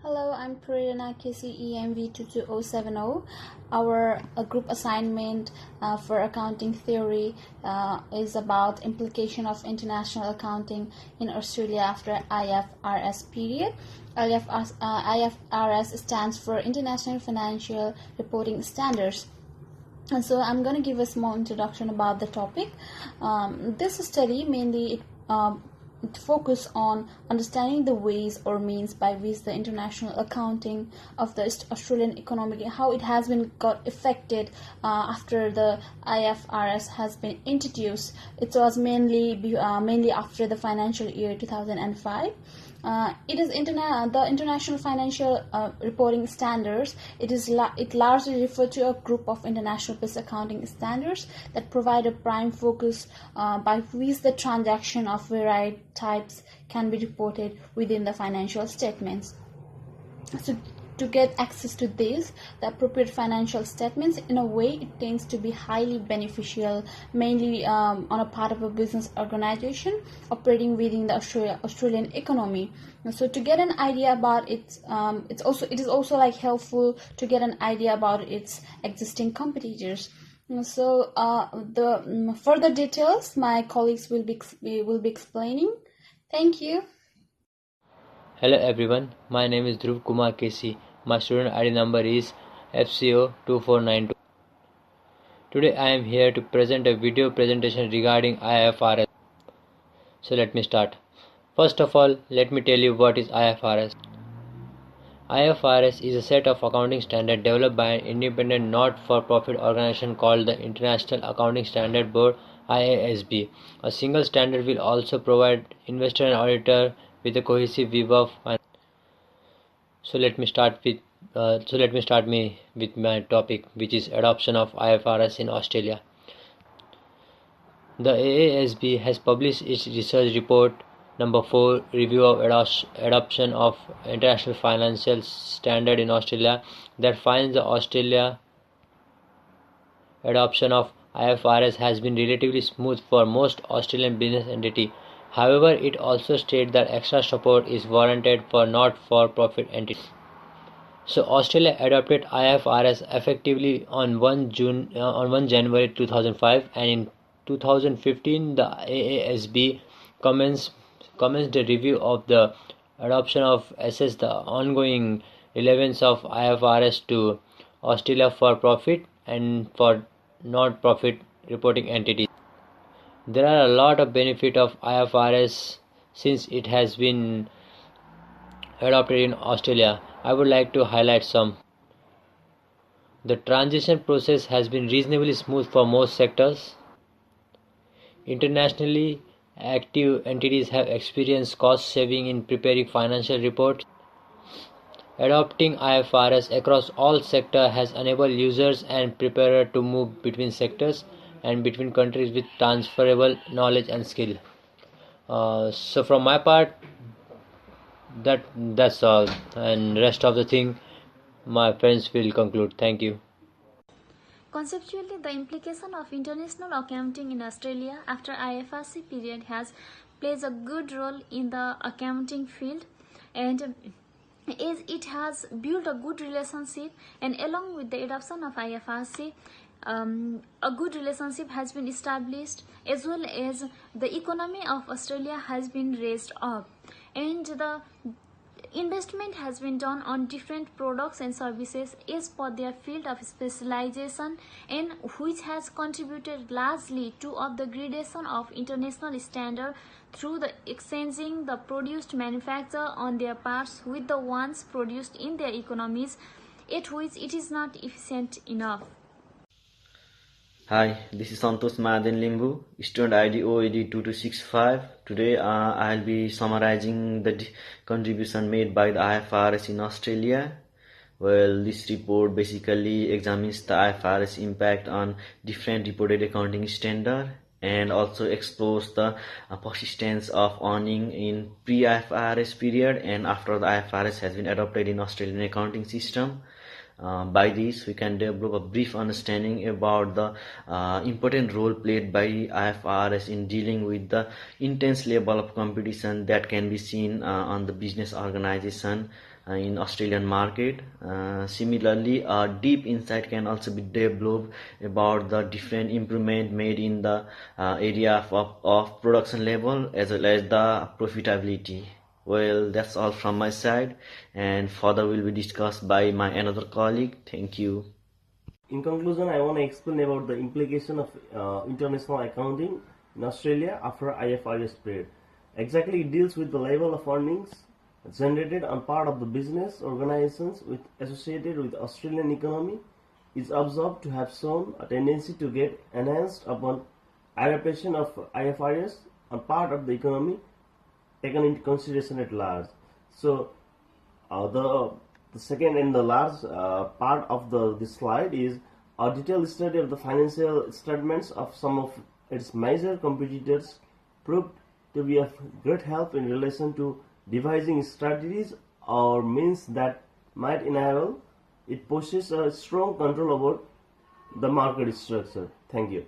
Hello, I'm Prerna KCEMV 22070. Our group assignment for accounting theory is about implication of international accounting in Australia after IFRS period. IFRS stands for International Financial Reporting Standards. And so I'm going to give a small introduction about the topic. This study mainly focus on understanding the ways or means by which the international accounting of the Australian economy, how it has been got affected after the IFRS has been introduced. It was mainly after the financial year 2005. It is the International Financial Reporting Standards. It largely refers to a group of international based accounting standards that provide a prime focus by which the transaction of varied types can be reported within the financial statements. So to get access to these, the appropriate financial statements, in a way, it tends to be highly beneficial, mainly on a part of a business organization operating within the Australian economy. So to get an idea about it is also like helpful to get an idea about its existing competitors. So the further details my colleagues will be explaining. Thank you. Hello everyone, my name is Dhruv Kumar KC. My student ID number is FCO2492. Today I am here to present a video presentation regarding IFRS. So let me start. First of all, let me tell you what is IFRS. IFRS is a set of accounting standards developed by an independent not-for-profit organization called the International Accounting Standard Board IASB. A single standard will also provide investor and auditor with a cohesive view of finance. So let me start with my topic, which is adoption of IFRS in Australia. The AASB has published its research report number 4, review of adoption of international financial standard in Australia, that finds the Australia adoption of IFRS has been relatively smooth for most Australian business entities. However, it also states that extra support is warranted for not-for-profit entities. So Australia adopted IFRS effectively on 1 January 2005, and in 2015 the AASB commenced a review of the adoption of assess the ongoing relevance of IFRS to Australia for profit and for not-profit reporting entities. There are a lot of benefit of IFRS since it has been adopted in Australia. I would like to highlight some. The transition process has been reasonably smooth for most sectors. Internationally active entities have experienced cost saving in preparing financial reports. Adopting IFRS across all sectors has enabled users and preparers to move between sectors and between countries with transferable knowledge and skill. So from my part, that's all, and rest of the thing my friends will conclude. Thank you. Conceptually, the implication of international accounting in Australia after IFRS period has plays a good role in the accounting field, and it has built a good relationship, and along with the adoption of IFRS, a good relationship has been established, as well as the economy of Australia has been raised up, and the investment has been done on different products and services as per their field of specialization, and which has contributed largely to upgradation of international standard through the exchanging the produced manufacture on their parts with the ones produced in their economies, at which it is not efficient enough. Hi, this is Santosh Mahajan Limbu, student ID OED 2265. Today I'll be summarizing the contribution made by the IFRS in Australia. Well, this report basically examines the IFRS impact on different reported accounting standards and also explores the persistence of earning in pre-IFRS period and after the IFRS has been adopted in Australian accounting system. By this, we can develop a brief understanding about the important role played by IFRS in dealing with the intense level of competition that can be seen on the business organization in Australian market. Similarly, a deep insight can also be developed about the different improvement made in the area of production level as well as the profitability. Well, that's all from my side, and further will be discussed by my another colleague. Thank you. In conclusion, I want to explain about the implication of international accounting in Australia after IFRS period. Exactly, it deals with the level of earnings generated on part of the business organizations associated with Australian economy is observed to have shown a tendency to get enhanced upon adaptation of IFRS on part of the economy taken into consideration at large. So the second and the last part of this slide is a detailed study of the financial statements of some of its major competitors proved to be of great help in relation to devising strategies or means that might enable it possess a strong control over the market structure. Thank you.